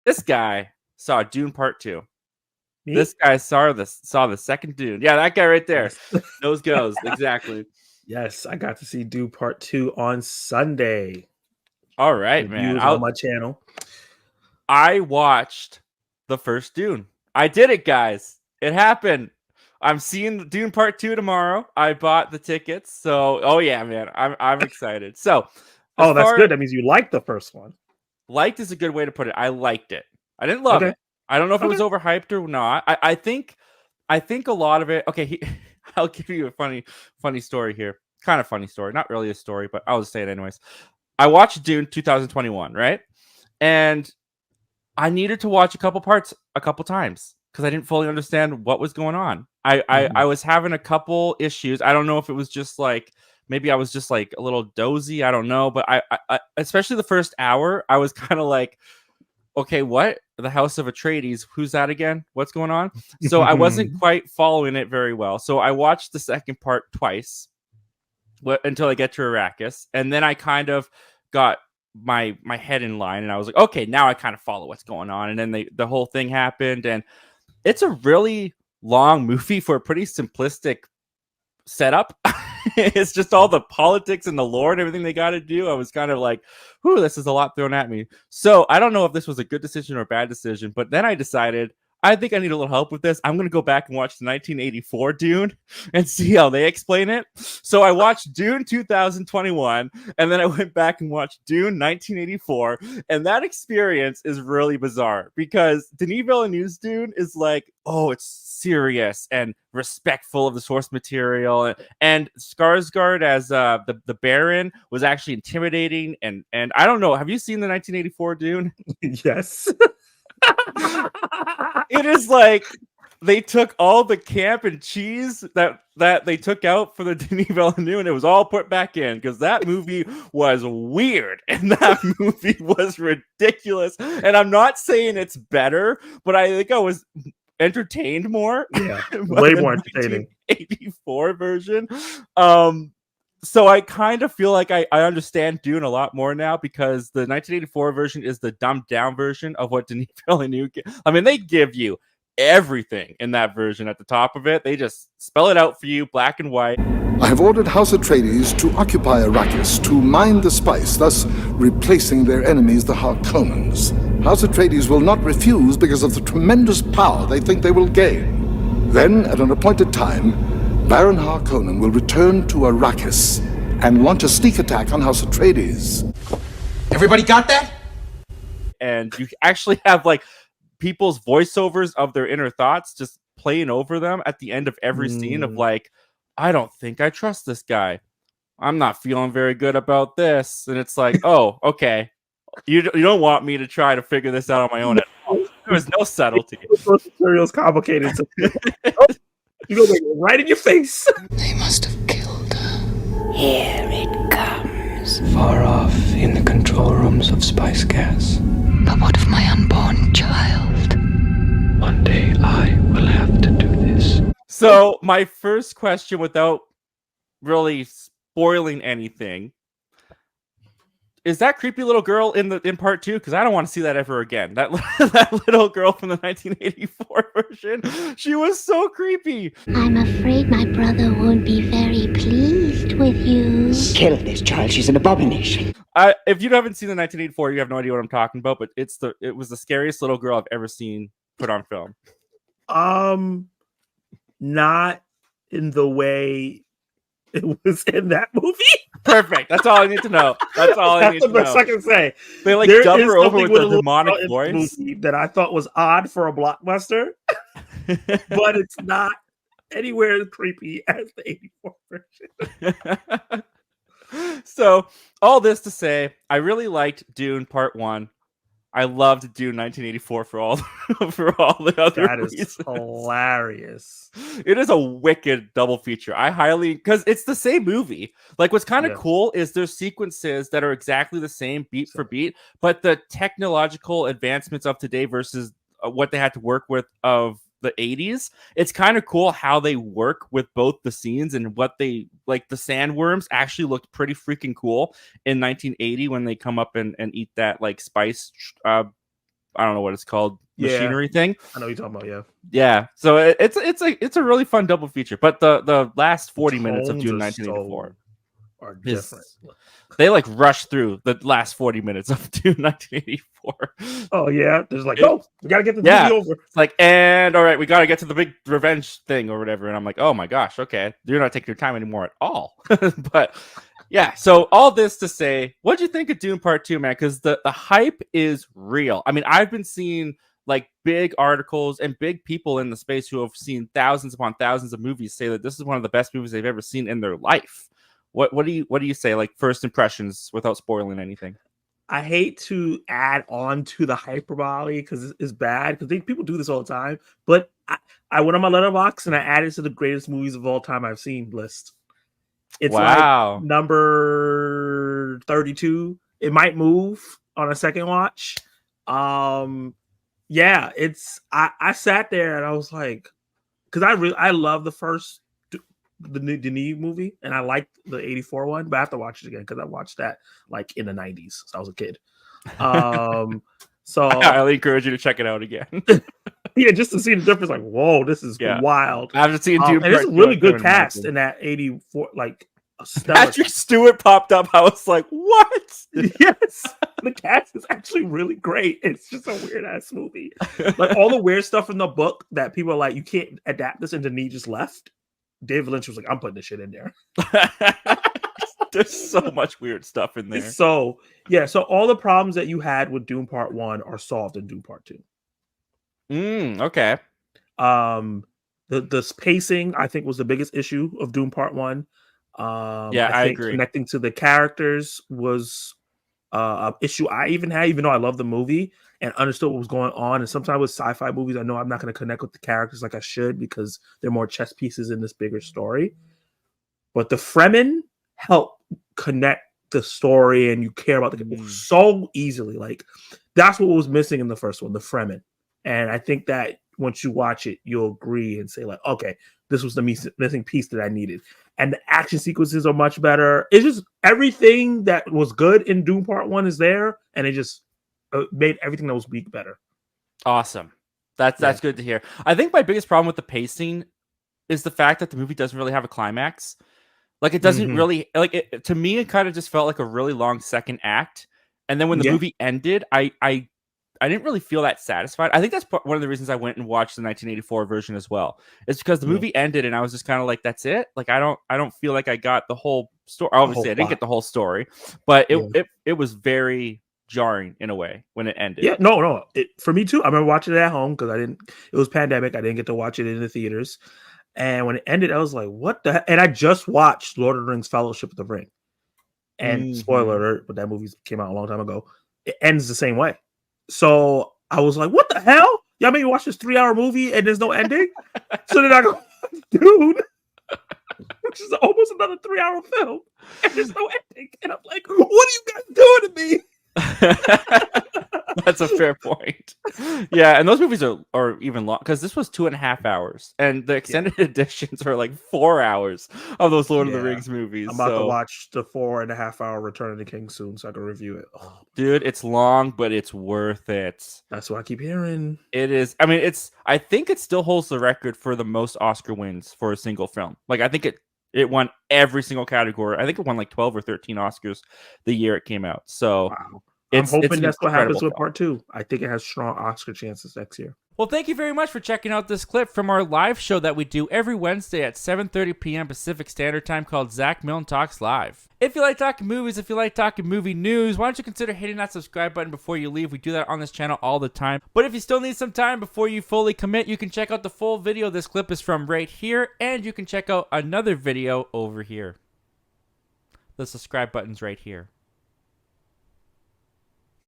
This guy saw Dune Part 2. Me? This guy saw the second Dune. Yeah, that guy right there. Yes. Nose goes. Exactly. Yes, I got to see Dune Part 2 on Sunday. All right, The man. views on my channel. I watched the first Dune. I did it, guys. It happened. I'm seeing Dune Part 2 tomorrow. I bought the tickets. So, oh yeah, man. I'm excited. So, as Oh, that's far good. That means you liked the first one. liked is a good way to put it. I liked it. I didn't love Okay. it. I don't know if it was Okay. overhyped or not. I think a lot of it. Okay, I'll give you a funny story here. Kind of funny story, not really a story, but I'll just say it anyways. I watched Dune 2021, right? And I needed to watch a couple parts a couple times because I didn't fully understand what was going on. I was having a couple issues. I don't know if it was just like maybe I was just like a little dozy. I don't know, but I especially the first hour, I was kind of like, okay, what? The House of Atreides? Who's that again? What's going on? So I wasn't quite following it very well. So I watched the second part twice until I get to Arrakis, and then I kind of got my head in line, and I was like, okay, now I kind of follow what's going on. And then the whole thing happened, and it's a really long movie for a pretty simplistic setup. It's just all the politics and the lore and everything they got to do. I was kind of like, whew, this is a lot thrown at me. So I don't know if this was a good decision or a bad decision, but then I decided I think I need a little help with this. I'm going to go back and watch the 1984 Dune and see how they explain it. So I watched Dune 2021, and then I went back and watched Dune 1984, and that experience is really bizarre because Denis Villeneuve's Dune is like, oh, it's serious and respectful of the source material, and Skarsgård as the Baron was actually intimidating, and I don't know. Have you seen the 1984 Dune? Yes. It is like they took all the camp and cheese that they took out for the Denis Villeneuve, and it was all put back in because that movie was weird and that movie was ridiculous. And I'm not saying it's better, but I think I was entertained more. Yeah, way more entertaining. 1984 version. So I kind of feel like I understand Dune a lot more now because the 1984 version is the dumbed down version of what Denis Villeneuve. I mean, they give you everything in that version at the top of it. They just spell it out for you, black and white. I have ordered House Atreides to occupy Arrakis to mine the spice, thus replacing their enemies, the Harkonnens. House Atreides will not refuse because of the tremendous power they think they will gain. Then, at an appointed time, Baron Harkonnen will return to Arrakis and launch a sneak attack on House Atreides. Everybody got that? And you actually have like people's voiceovers of their inner thoughts just playing over them at the end of every scene of like, I don't think I trust this guy. I'm not feeling very good about this. And it's like, oh, okay. You don't want me to try to figure this out on my own at all. There was no subtlety. The material's complicated. So you go right in your face. They must have killed her. Here it comes. Far off in the control rooms of Spice Gas. But what of my unborn child? One day I will have to do this. So my first question, without really spoiling anything, is that creepy little girl in part 2? Because I don't want to see that ever again. That little girl from the 1984 version, she was so creepy. I'm afraid my brother won't be very pleased with you. Kill this child. She's an abomination. If you haven't seen the 1984, you have no idea what I'm talking about. But it was the scariest little girl I've ever seen put on film. Not in the way it was in that movie. Perfect. That's all I need to know. That's all I need to know. That's the best I can say. They like dub her over with a demonic voice that I thought was odd for a blockbuster, but it's not anywhere as creepy as the 84 version. So all this to say, I really liked Dune Part 1. I loved Dune 1984 for all the other That is reasons. Hilarious. It is a wicked double feature. I highly, because it's the same movie. Like what's kind of cool is there's sequences that are exactly the same beat for beat, but the technological advancements of today versus what they had to work with of the 80s, it's kind of cool how they work with both the scenes and what they like. The sandworms actually looked pretty freaking cool in 1980 when they come up and eat that like spice I don't know what it's called, Yeah. machinery thing. I know what you're talking about. Yeah. Yeah, so it's a really fun double feature. But the last 40 minutes of Tones Dune are 1984 are is different. they like rush through the last 40 minutes of Dune 1984. Oh yeah, there's like, no, we gotta get the Yeah. movie over. It's like, and all right, we got to get to the big revenge thing or whatever. And I'm like, oh my gosh, okay, you're not taking your time anymore at all. But yeah, so all this to say, what'd you think of Dune Part 2, man? Because the hype is real. I mean, I've been seeing like big articles and big people in the space who have seen thousands upon thousands of movies say that this is one of the best movies they've ever seen in their life. What do you say, like, first impressions without spoiling anything? I hate to add on to the hyperbole because it's bad because people do this all the time. But I went on my letterbox and I added to the greatest movies of all time I've seen list. It's Wow. like number 32. It might move on a second watch. Yeah, I sat there and I was like, because I love the first the Denis movie and I liked the 84 one, but I have to watch it again because I watched that like in the 90s. So I was a kid. So I highly encourage you to check it out again. yeah, just to see the difference, like, whoa, this is wild. I haven't seen Dune. And it's a really good cast in that 84, like a stellar Patrick Stewart popped up. I was like, what? Yes, the cast is actually really great. It's just a weird ass movie. Like all the weird stuff in the book that people are like, you can't adapt this, and Denis just left. David Lynch was like, I'm putting this shit in there. There's so much weird stuff in there. So yeah, so all the problems that you had with Dune Part 1 are solved in Dune Part 2. Okay. The pacing, I think, was the biggest issue of Dune Part 1. I think agree. Connecting to the characters was an issue I even had, even though I love the movie and understood what was going on. And sometimes with sci-fi movies, I know I'm not going to connect with the characters like I should because they're more chess pieces in this bigger story. But the Fremen help connect the story, and you care about the people so easily. Like that's what was missing in the first one, the Fremen. And I think that once you watch it, you'll agree and say like, okay, this was the missing piece that I needed. And the action sequences are much better. It's just everything that was good in Dune Part 1 is there, and it just made everything that was weak better. Awesome. That's good to hear. I think my biggest problem with the pacing is the fact that the movie doesn't really have a climax. Like it doesn't really like it. To me, it kind of just felt like a really long second act. And then when the movie ended, I didn't really feel that satisfied. I think that's one of the reasons I went and watched the 1984 version as well. It's because the movie ended and I was just kind of like, that's it. Like I don't feel like I got the whole story. Obviously, I didn't get the whole story, but it was very jarring in a way when it ended. Yeah, no. For me too. I remember watching it at home because it was pandemic. I didn't get to watch it in the theaters. And when it ended, I was like, what the heck? And I just watched Lord of the Rings Fellowship of the Ring. And spoiler alert, but that movie came out a long time ago. It ends the same way. So I was like, what the hell? Y'all made me watch this 3-hour movie and there's no ending? So then I go, dude, which is almost another 3-hour film, and there's no ending. And I'm like, what are you guys doing to me? That's a fair point. Yeah, and those movies are even long because this was 2.5 hours, and the extended editions are like 4 hours of those Lord of the Rings movies. I'm about to watch the 4.5-hour Return of the King soon, so I can review it. Oh, dude, it's long, but it's worth it. That's what I keep hearing. It is. I mean, I think it still holds the record for the most Oscar wins for a single film. Like, I think it won every single category. I think it won like 12 or 13 Oscars the year it came out. So. Wow. I'm hoping that's what happens with Part 2. I think it has strong Oscar chances next year. Well, thank you very much for checking out this clip from our live show that we do every Wednesday at 7:30 p.m. Pacific Standard Time called Zach Milne Talks Live. If you like talking movies, if you like talking movie news, why don't you consider hitting that subscribe button before you leave? We do that on this channel all the time. But if you still need some time before you fully commit, you can check out the full video this clip is from right here, and you can check out another video over here. The subscribe button's right here.